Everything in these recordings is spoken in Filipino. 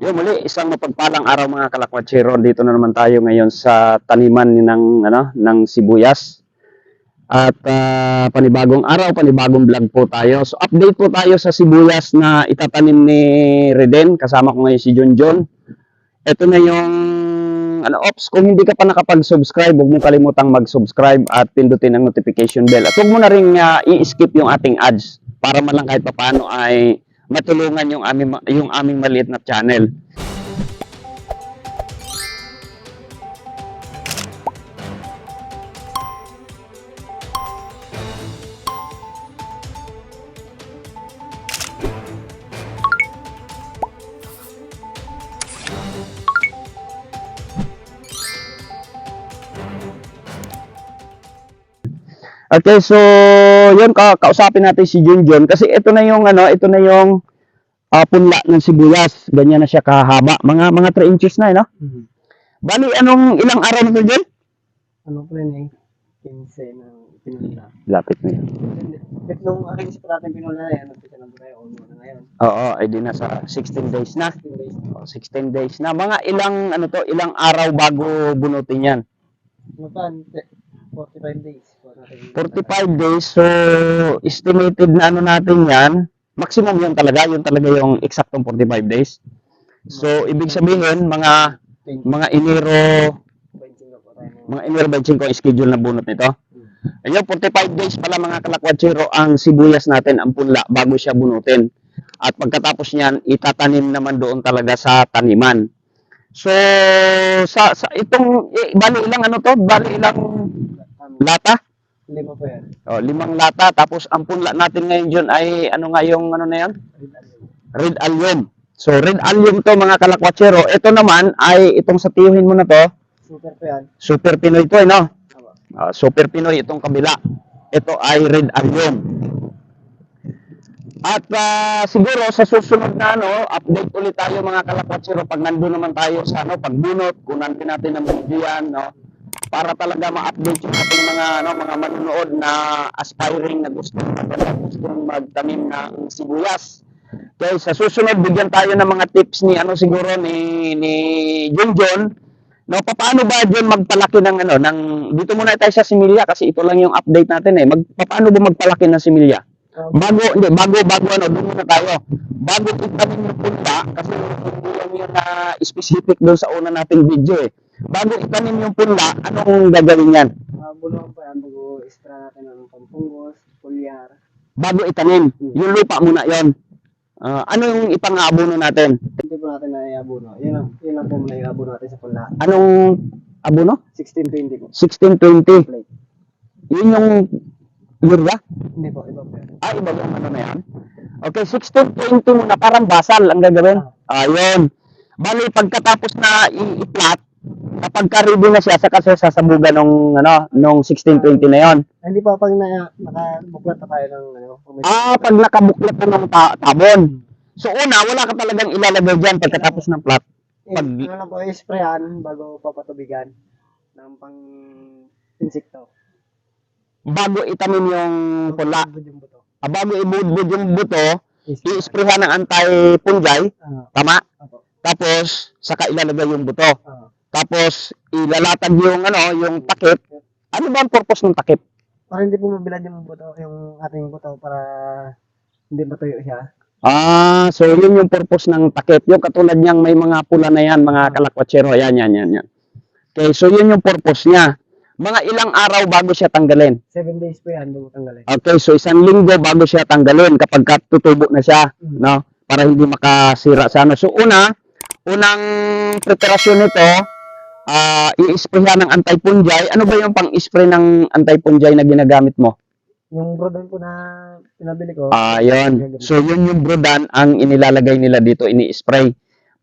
Yung muli, isang mapagpalang araw mga kalakwatsero. Dito na naman tayo ngayon sa taniman ng sibuyas. At panibagong araw, panibagong vlog po tayo. So update po tayo sa sibuyas na itatanim ni Reden. Kasama ko ngayon si Junjun. Ito na yung ops, kung hindi ka pa nakapag-subscribe, huwag mo kalimutang mag-subscribe at pindutin ang notification bell. At huwag mo na rin i-skip yung ating ads para man lang kahit paano ay matulungan yung aming maliit na channel. Okay, so yun, kausapin natin si Junjun kasi ito na yung punla ng sibuyas. Ganyan na siya kahaba. Mga 3 inches na, no? Mm-hmm. Bali, ilang araw na ito, Jun? Ano po yun eh? 15 ng pinula. Lapit na yun. Nung arrange pa natin pinula na yan, nagpita na tayo o na ngayon. Oo, ay di nasa 16 days na. 16 days. 16 days na. Mga ilang araw bago bunutin yan? Magpan, 45 days. 45 days. So, estimated na natin yan. Maximum yun talaga yung eksaktong 45 days. So, ibig sabihin, mga Enero 25 ang schedule na bunot nito. Ayun, 45 days pala mga kalakwatsero ang sibuyas natin, ang punla, bago siya bunutin. At pagkatapos niyan, itatanim naman doon talaga sa taniman. So, sa itong, bali ilang bali ilang lata? 5 po yan. 5 lata. Tapos ang punla natin ngayon dyan ay na yan? Red Allium. So, Red Allium to mga kalakwatsero. Ito naman ay itong sa tiyuhin mo na to. Super po yan. Super Pinoy to, no? Super Pinoy itong kabila. Ito ay Red Allium. At siguro sa susunod na update ulit tayo mga kalakwatsero pag nandun naman tayo sa pagbunot, kunan natin ng video yan, no? Para talaga ma-update yung ating mga manonood na aspiring na gustong magtanim ng sibuyas. Okay, sa susunod bigyan tayo ng mga tips ni siguro ni Junjun. No, paano ba diyan magpalaki ng dito muna tayo sa similya kasi ito lang yung update natin eh. Paano ba magpalaki ng similya? Bago doon muna tayo. Bago itanim yung punla kasi hindi lang yun na specific doon sa una nating video eh. Bago itanim yung punla, anong gagawin yan? Bulong pa yan, bago istra natin ng pampunggos, pulyar. Bago itanim, yung lupa muna yon. Ano yung ipang-aabono natin? Hindi po natin na iabuno. Yun lang po muna iabuno natin sa punla. Anong abono? 1620 po. 1620. Plate. Yun yung yurga? Hindi po, iba po yan. Iba yung na yan? Okay, 1620 muna, parang basal ang gagawin. Ayun. Bali, pagkatapos na i-flat, kapag ka-ready na siya, saka siya sasabugan nung 1620 na yon. Hindi po, pag nakabuklat na tayo ng pag nakabuklat na ng tabon. So una, wala ka talagang ilalagay dyan pagkatapos ng flat. Ano lang po, isprayan bago papatubigan ng pang insekto. Bago itanim yung pula. Bago ibudbud yung buto, i-sprayhan ng anti-fungi. Tama? Tapos, saka ilalagay yung buto. Tapos, ilalatag yung takip. Ano ba ang purpose ng takip? Para hindi po mabilad yung buto, yung ating buto para hindi matuyo siya. So yun yung purpose ng takip. Yung katulad niyang may mga pula na yan, mga kalakwatsero. Yan. Okay, so yun yung purpose niya. Mga ilang araw bago siya tanggalin? 7 days po yan bago tanggalin. Okay, so 1 linggo bago siya tanggalin kapag tutubo na siya, no? Para hindi makasira sa So unang preparasyon nito, i-sprayhan ng anti-fungi. Ano ba yung pang-spray ng anti-fungi na ginagamit mo? Yung brodan po na pinabili ko. Yun. So yun yung brodan ang inilalagay nila dito, ini-spray.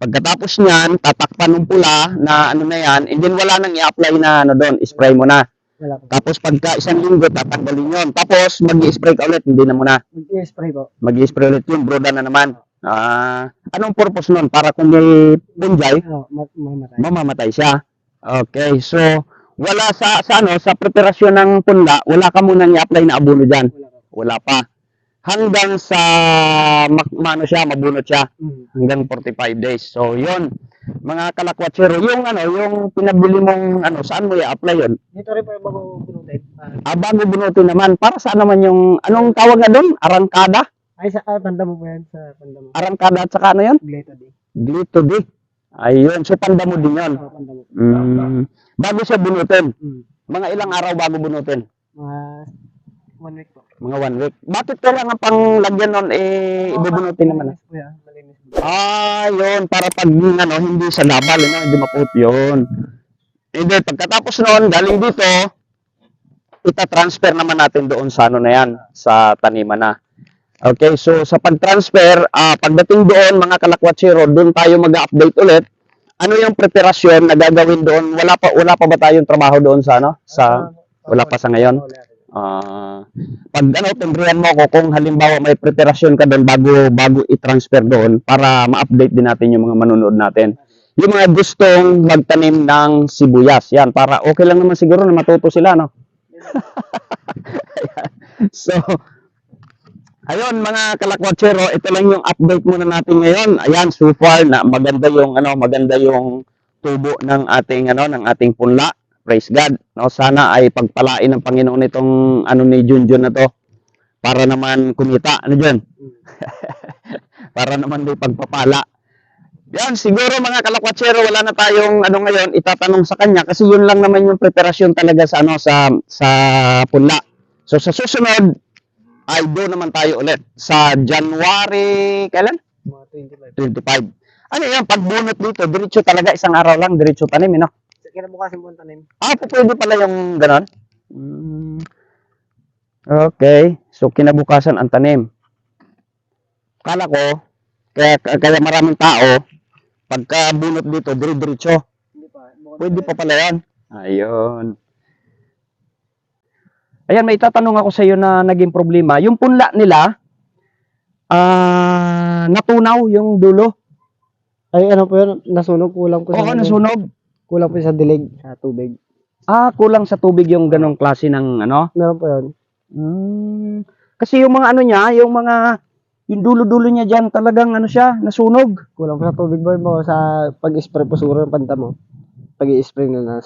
Pagkatapos niyan, tatakpan ng pula na na yan, and then wala nang i-apply na doon, spray mo na. Tapos pagka 1 linggo, tatanggalin yun. Tapos mag-i-spray ka ulit, hindi na muna. Mag-i-spray po. Mag-i-spray ulit yung brodan na naman. Anong purpose nun? Para kung may fungi, mamamatay siya. Okay, so wala sa preparasyon ng punla, wala ka munang i-apply na abono dyan. Wala pa. hanggang sa maano siya, mabunot siya hanggang 45 days. So, yun. Mga kalakwatsero, yung yung pinabili mong saan mo i-apply yun? Dito rin po yung bago pinutin. Bago bunutin naman, para saan naman yung, anong tawag na doon? Arangkada? Ay, sa Pandamo po yan. Sa Pandamo. Arangkada at saka ano yun? Gleta din. Glito di. Ayun, so tanda mo din yun. Pandamo. Bago siya bunutin. Mm. Mga ilang araw bago bunutin? Mga 1 week po. Mga 1 week. Bakit kailangan pang lagyan nun, ibubunutin naman? Malinis po yan. Malinis po. Yun, para pag hindi sa labal, hindi mapuot yun. Hindi, pagkatapos noon, galing dito, ita-transfer naman natin doon sa na yan, sa taniman na. Okay, so sa pag-transfer, pagdating doon, mga kalakwatsero, doon tayo mag-update ulit. Ano yung preparasyon na gagawin doon? Wala pa ba tayong trabaho doon sa wala pa sa ngayon? Pag timbrihan mo ko kung halimbawa may preparasyon ka doon bago i-transfer doon para ma-update din natin yung mga manonood natin. Yung mga gustong magtanim ng sibuyas, yan, para okay lang naman siguro na matuto sila, no? So, ayun mga kalakwatsero, ito lang yung update muna natin ngayon. Ayan, so far na maganda yung tubo ng ating punla. Praise God. No, sana ay pagpalain ng Panginoon itong ni Junjun na to para naman kumita. Ano diyan? Para naman may pagpapala. Yan, siguro mga kalakwatsero, wala na tayong ngayon itatanong sa kanya kasi yun lang naman yung preparasyon talaga sa punla. So sa susunod ay doon naman tayo ulit sa January, kailan? Mga 25. Ano yan, pagbunot dito, diretso talaga, isang araw lang, diretso tanim, no? Kinabukasan po ang tanim. Pwede pala yung ganon? Okay, so kinabukasan ang tanim. Kala ko, kaya maraming tao, pagka bunot dito, diretso. Hindi pa. Pwede pa pala yan. Ayun. Ayan, may tatanong ako sa iyo na naging problema. Yung punla nila, natunaw yung dulo. Ay, ano po yun? Nasunog. Kulang po Oo, nasunog. Kulang po sa dilig. Sa tubig. Kulang sa tubig yung ganong klase ng Meron po yun. Kasi yung mga yung dulo-dulo niya dyan, talagang siya, nasunog. Kulang po sa tubig ba sa pag-spray po siguro ng panta mo. Pag-i-spray na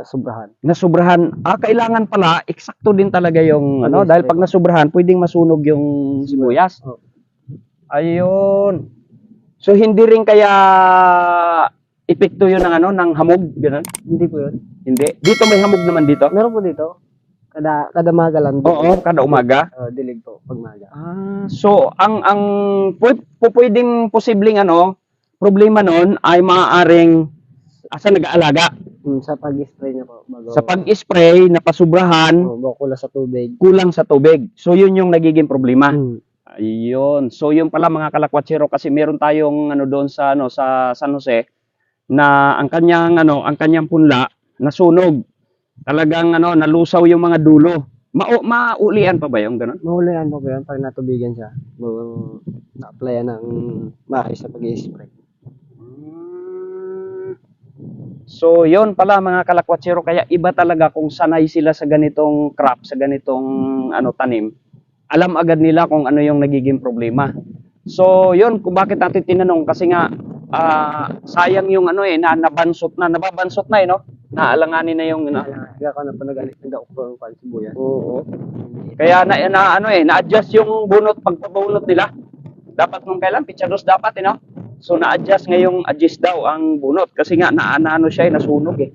sobrahan. Nasubrahan. Kailangan pala, eksakto din talaga yung dahil pag nasubrahan, pwedeng masunog yung sibuyas. Oh. Ayun. So hindi rin kaya epekto yun ng hamog, gano'n? Hindi po yun. Hindi. Dito may hamog naman dito. Meron po dito. Kada maga lang. Oo, kada umaga. Dilig po pag maga. So ang pwedeng posibleng problema nun ay maaaring asa nag-aalaga. Sa pag-spray niya po. Sa pag-spray, napasubrahan, kulang sa tubig. kulang sa tubig. So yun yung nagiging problema. Ayun. So yun pala mga kalakwatsero kasi meron tayong doon sa San Jose na ang kanyang punla nasunog. Talagang nalusaw yung mga dulo. Maulian pa ba yung ganun? Mahulihan po ba yan pag natubigan siya? Na-applyan ng maayos sa pag-i-spray. So, yon pala mga kalakwatsero, kaya iba talaga kung sanay sila sa ganitong crop, sa ganitong tanim. Alam agad nila kung ano yung nagiging problema. So, yon kung bakit natin tinanong kasi nga sayang yung nababansot na no? Naalanganin na yung Kaya ka na pa nag-okra ng pansibuyas. Oo. Kaya na-adjust yung bunot pagpabunot nila. Dapat nung kailan pitsados dapat So na-adjust ngayong adjust daw ang bunot kasi nga siya nasunog eh.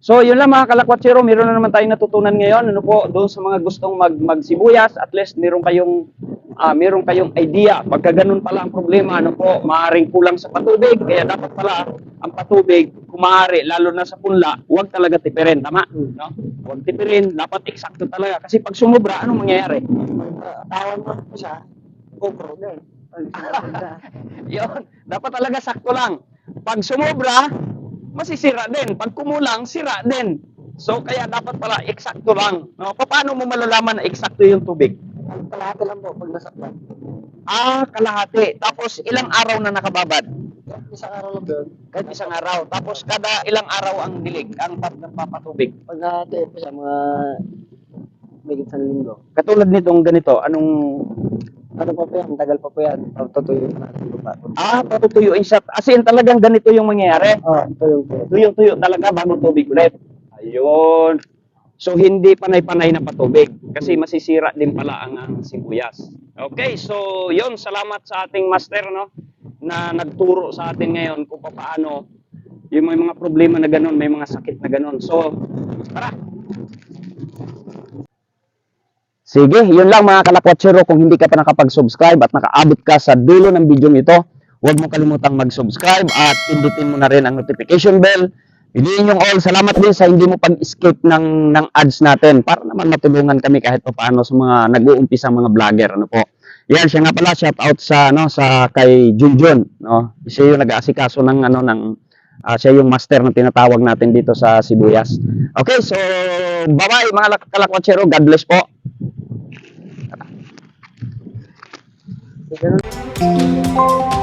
So yun lang mga kalakwatsero, meron na naman tayong natutunan ngayon doon sa mga gustong magsibuyas, at least meron kayong idea. Pagka ganun pala ang problema, maaaring kulang sa patubig, kaya dapat pala ang patubig kung maaari, lalo na sa punla, huwag talaga tipirin, tama? No? Huwag tipirin, dapat eksakto talaga kasi pag sumobra, anong mangyayari? Tawan mo po siya. Okra na eh. Yun, dapat talaga sakto lang. Pag sumobra, masisira din. Pag kumulang, sira din. So, kaya dapat pala eksakto lang. No? Paano mo malalaman na eksakto yung tubig? Kalahati lang po pag nasaktan. Kalahati. Tapos, ilang araw na nakababad? Isang araw lang doon. Kahit isang araw. Tapos, kada ilang araw ang dilig, ang nagpapatubig. Pag nahati po siya, mga may isang linggo. Katulad nitong ganito, anong Ano pa po yan? Tagal pa po yan. Tutuyo natin pa. patutuyuin siya. As in talagang ganito yung mangyayari. Tuyong po. Tuyo-tuyo talaga bago tubig ulit. Ayun. So hindi panay-panay na patubig kasi masisira din pala ang sibuyas. Okay, so yon, salamat sa ating master no na nagturo sa atin ngayon kung paano yung may mga problema na ganun, may mga sakit na ganun. So, tara. Sige, yun lang mga kalakwatsero. Kung hindi ka pa nakapag-subscribe at nakaabot ka sa dulo ng video ito, huwag mo kalimutang mag-subscribe at pindutin mo na rin ang notification bell. Piliin yung all. Salamat din sa hindi mo pag-skip ng ads natin para naman matulungan kami kahit pa paano sa mga nag-uumpisang mga vlogger. Ano po? Yan, siya nga pala, shout out sa kay Junjun, no. Siya yung nag-aasikaso siya yung master na tinatawag natin dito sa Sibuyas. Okay, so bye-bye mga kalakwatsero. God bless po. So, ganun.